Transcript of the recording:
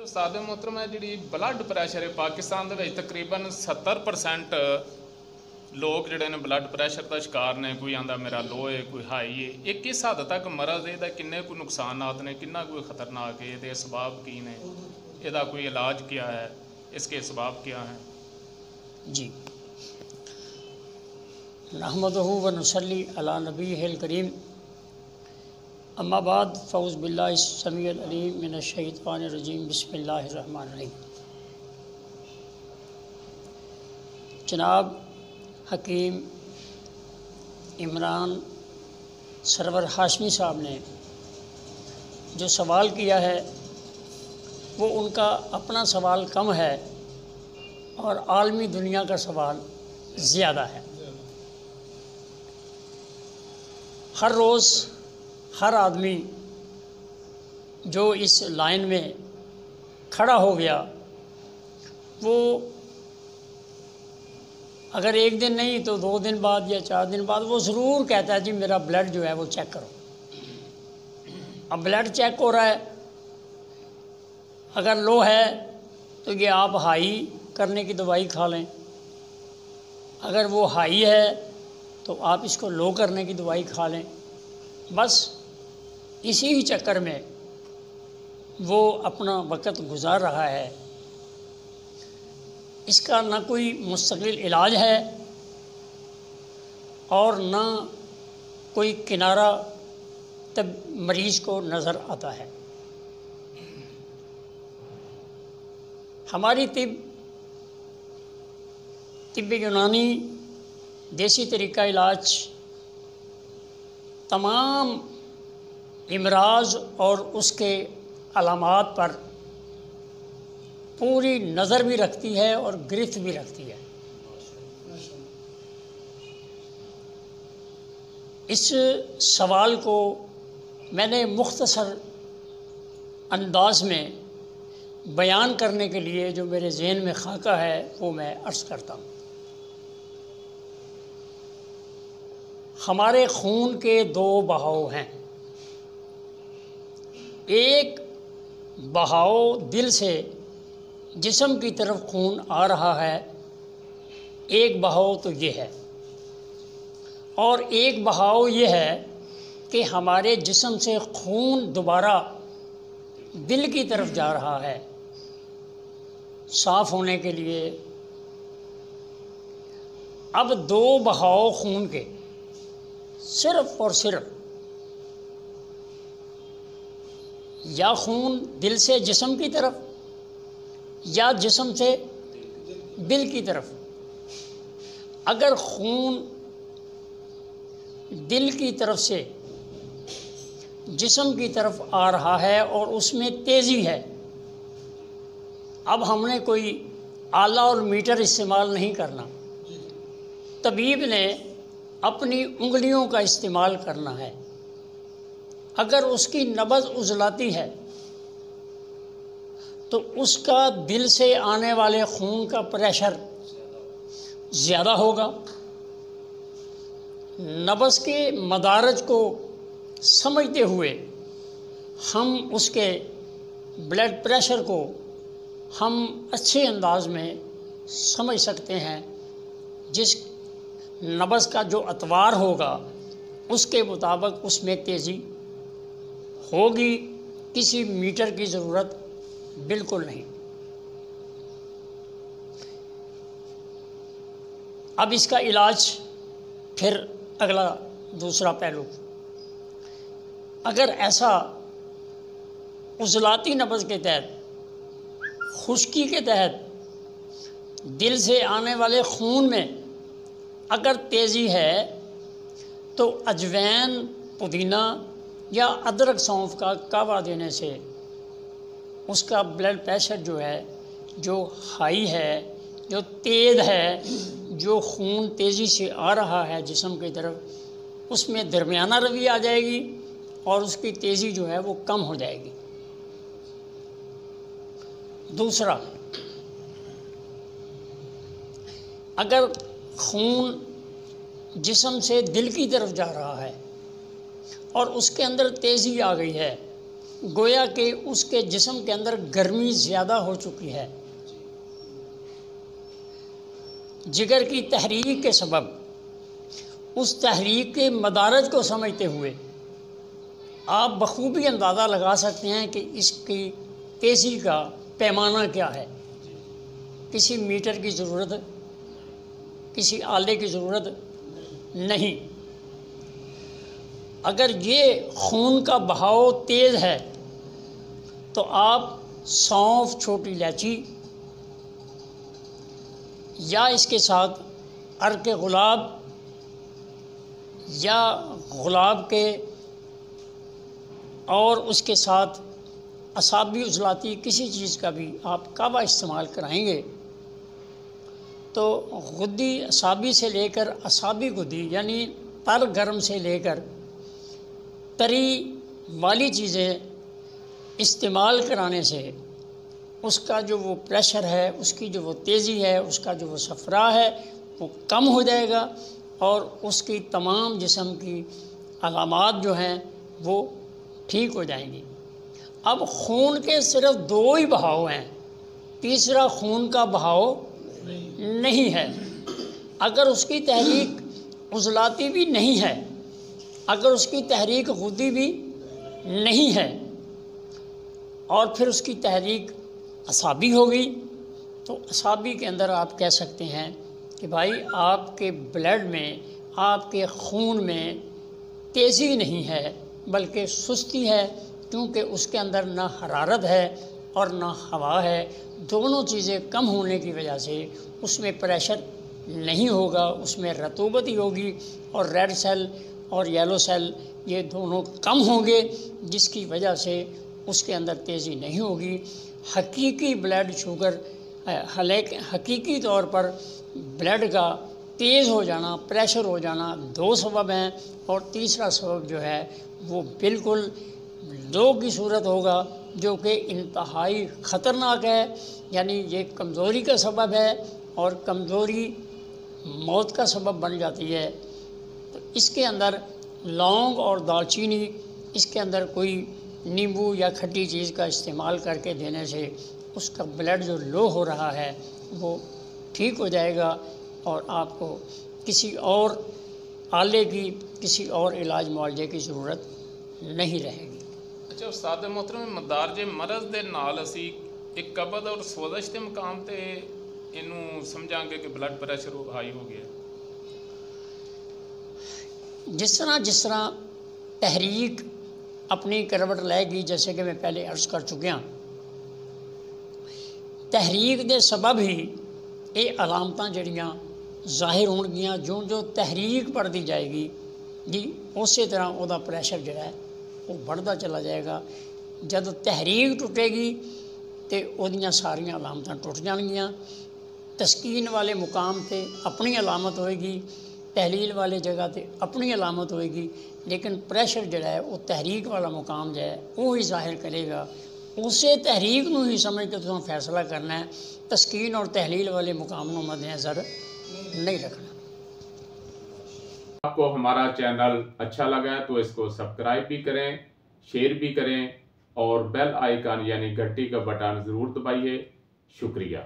उस्ताद मोहतरम है जी blood pressure है पाकिस्तान के तकरीबन 70% लोग जोड़े ने ब्लड प्रैशर का शिकार ने। कोई आंदा मेरा लो है, कोई हाई है। ये किस हद तक मरज है, किन्ने कोई नुकसानात ने, किन्ना कोई खतरनाक है, ये असबाब की ने, इसका कोई इलाज क्या है, इसके असबाब क्या हैं? जी, नहमदुहु व नुसल्ली अला नबीहिल करीम, अम्मा बाद, फ़ऊज़ बिल्लाहि समीउल अलीम मिनश शैतानिर रजीम, बिस्मिल्लाहिर रहमानिर रहीम। जनाब हकीम इमरान सरवर हाशमी साहब ने जो सवाल किया है वो उनका अपना सवाल कम है और आलमी दुनिया का सवाल ज़्यादा है। हर रोज़ हर आदमी जो इस लाइन में खड़ा हो गया वो अगर एक दिन नहीं तो 2 दिन बाद या 4 दिन बाद वो ज़रूर कहता है जी मेरा ब्लड जो है वो चेक करो। अब ब्लड चेक हो रहा है, अगर लो है तो ये आप हाई करने की दवाई खा लें, अगर वो हाई है तो आप इसको लो करने की दवाई खा लें। बस इसी ही चक्कर में वो अपना वक़्त गुजार रहा है। इसका ना कोई मुस्तकिल इलाज है और ना कोई किनारा तब मरीज़ को नज़र आता है। हमारी तिब्ब यूनानी देसी तरीका इलाज तमाम इमराज़ और उसके अलामात पर पूरी नज़र भी रखती है और गिरफ्त भी रखती है। इस सवाल को मैंने मुख्तसर अंदाज में बयान करने के लिए जो मेरे ज़हन में खाका है वो मैं अर्ज़ करता हूँ। हमारे खून के 2 बहाव हैं। एक बहाव दिल से जिस्म की तरफ खून आ रहा है, एक बहाव तो ये है, और एक बहाव ये है कि हमारे जिस्म से खून दोबारा दिल की तरफ जा रहा है साफ़ होने के लिए। अब 2 बहाव खून के सिर्फ़ और सिर्फ या खून दिल से जिस्म की तरफ या जिस्म से दिल की तरफ। अगर खून दिल की तरफ से जिस्म की तरफ आ रहा है और उसमें तेज़ी है, अब हमने कोई आला और मीटर इस्तेमाल नहीं करना, तबीब ने अपनी उंगलियों का इस्तेमाल करना है। अगर उसकी नब्ज़ उजलाती है तो उसका दिल से आने वाले खून का प्रेशर ज़्यादा होगा। नब्ज़ के मदारज को समझते हुए हम उसके ब्लड प्रेशर को हम अच्छे अंदाज में समझ सकते हैं। जिस नब्ज़ का जो अतवार होगा उसके मुताबिक उसमें तेज़ी होगी। किसी मीटर की ज़रूरत बिल्कुल नहीं। अब इसका इलाज फिर अगला दूसरा पहलू, अगर ऐसा उजलाती नब्ज़ के तहत, खुश्की के तहत दिल से आने वाले खून में अगर तेज़ी है तो अजवैन, पुदीना या अदरक, सौंफ का कावा देने से उसका ब्लड प्रेशर जो है, जो हाई है, जो तेज़ है, जो खून तेज़ी से आ रहा है जिस्म की तरफ, उसमें दरमियाना रवि आ जाएगी और उसकी तेज़ी जो है वो कम हो जाएगी। दूसरा, अगर खून जिस्म से दिल की तरफ जा रहा है और उसके अंदर तेज़ी आ गई है गोया कि उसके जिस्म के अंदर गर्मी ज़्यादा हो चुकी है। जिगर की तहरीक के सबब उस तहरीक के मदारज को समझते हुए आप बखूबी अंदाज़ा लगा सकते हैं कि इसकी तेज़ी का पैमाना क्या है। किसी मीटर की ज़रूरत, किसी आले की ज़रूरत नहीं। अगर ये खून का बहाव तेज़ है तो आप सौंफ, छोटी इलायची या इसके साथ अर्क गुलाब या गुलाब के और उसके साथ असाबी उजलाती किसी चीज़ का भी आप कावा इस्तेमाल कराएंगे तो गुद्दी असाबी से लेकर असाबी गुद्दी यानी तर गर्म से लेकर तरी वाली चीज़ें इस्तेमाल कराने से उसका जो वो प्रेशर है, उसकी जो वो तेज़ी है, उसका जो वो सफरा है वो कम हो जाएगा और उसकी तमाम जिस्म की अलामात जो हैं वो ठीक हो जाएंगी। अब खून के सिर्फ दो ही बहाव हैं, तीसरा खून का बहाव नहीं है। अगर उसकी तहरीक उजलाती भी नहीं है, अगर उसकी तहरीक गुद्दी भी नहीं है और फिर उसकी तहरीक असाबी होगी तो असाबी के अंदर आप कह सकते हैं कि भाई आपके ब्लड में, आपके खून में तेज़ी नहीं है बल्कि सुस्ती है, क्योंकि उसके अंदर ना हरारत है और ना हवा है। दोनों चीज़ें कम होने की वजह से उसमें प्रेशर नहीं होगा, उसमें रतूबत ही होगी और रेड सेल और येलो सेल ये दोनों कम होंगे, जिसकी वजह से उसके अंदर तेज़ी नहीं होगी। हकीकी ब्लड शुगर, हकीकी तौर पर ब्लड का तेज़ हो जाना, प्रेशर हो जाना दो सबब हैं और तीसरा सबब जो है वो बिल्कुल लो की सूरत होगा जो कि इंतहाई ख़तरनाक है, यानी ये कमज़ोरी का सबब है और कमज़ोरी मौत का सबब बन जाती है। तो इसके अंदर लौंग और दालचीनी, इसके अंदर कोई नींबू या खट्टी चीज़ का इस्तेमाल करके देने से उसका ब्लड जो लो हो रहा है वो ठीक हो जाएगा और आपको किसी और आले की, किसी और इलाज मुआवजे की ज़रूरत नहीं रहेगी। अच्छा उस्ताद मोहतरम, मदारजे मरज़ दे नाल असी एक कबद और सोजिश के मुकाम ते इनू समझांगे कि ब्लड प्रेशर हाई हो गया। जिस तरह तहरीक अपनी करवट लेगी, जैसे कि मैं पहले अर्ज़ कर चुकिया, तहरीक दे सबब ही ये अलामतां जड़ियाँ ज़ाहिर होणगियां। जो जो तहरीक बढ़ती जाएगी जी उस तरह वह प्रेशर जोड़ा है वो बढ़ता चला जाएगा। जब तहरीक टुटेगी तो वह सारिया अलामतां टुट जाएगियाँ। तस्कीन वाले मुकाम पे अपनी अलामत होएगी, तहलील वाले जगह पे अपनी अलामत होएगी, लेकिन प्रेशर जोड़ा है वो तहरीक वाला मुकाम जो है वो ही ज़ाहिर करेगा। उसे तहरीक नूं ही समझ के तुम फैसला करना है, तस्कीन और तहलील वाले मुकाम को मद्देनज़र नहीं रखना। आपको हमारा चैनल अच्छा लगा है तो इसको सब्सक्राइब भी करें, शेयर भी करें और बेल आइकन यानी घंटी का बटन ज़रूर दबाइए। शुक्रिया।